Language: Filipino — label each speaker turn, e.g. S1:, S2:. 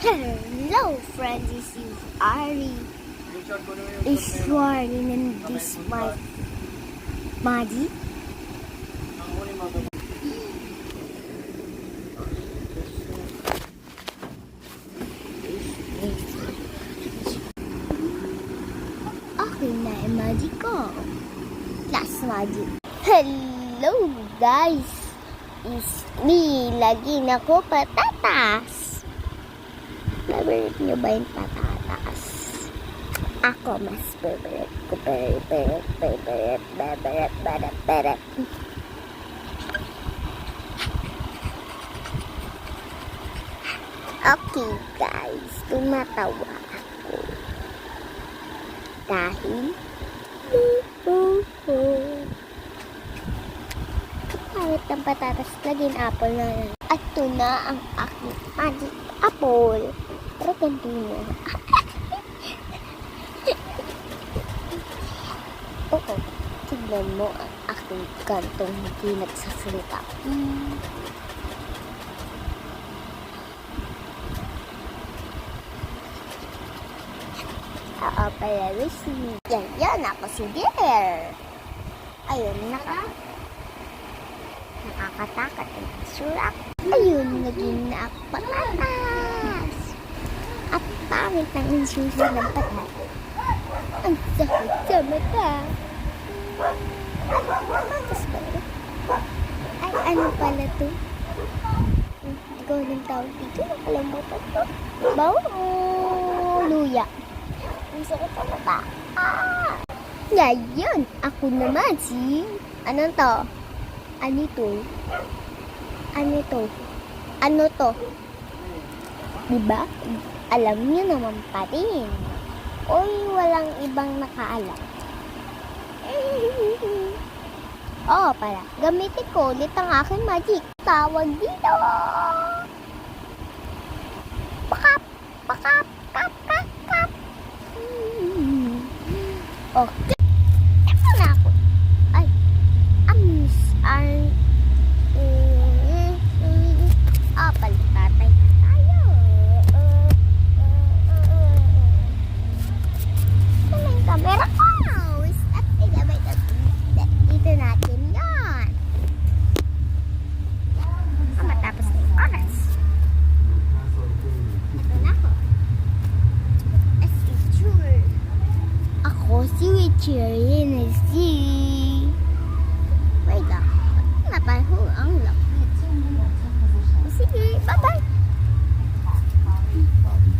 S1: Hello friends, this is Ari. Is you are in this my magic? Okay na yung magic ko. Last magic. Hello guys, is me. Lagi na ko patatas. Favorite nyo ba yung patatas? Ako mas favorite ko. Favorite. Okay guys, tumatawa ako. Dahil kahit ang patatas, laging apple na lang. At ito na ang aking magic apple. Pero ganito na. Oo, tignan mo ang aking kantong hindi nagsasalita. Oo, pala Lucy. Yan, ako si Bear. Ayun, nakakatakot ang surak. Ayun, naging na ako patatas. At pangit ang insusi ng patat. Ang sakit sa mata. Patatas ba ito? Ay, ano pala ito? Ikaw ng tawag dito. Nakalimutan ko. Luya. Ang sakit sa mata. Ngayon, ako naman si... Ano to? Ano to? Diba? Alam niyo naman pa rin. Oy, walang ibang nakaalam. Oo pala, gamitin ko ulit ang aking magic. Tawag dito. Pakap. Kap. Okay. Ito na ako. Ay. Palitatay tayo. Ito na yung camera ko. Stop. Dito natin yan. Matapos na yung oras. Ito na ako. As usual. Ako si Witchery.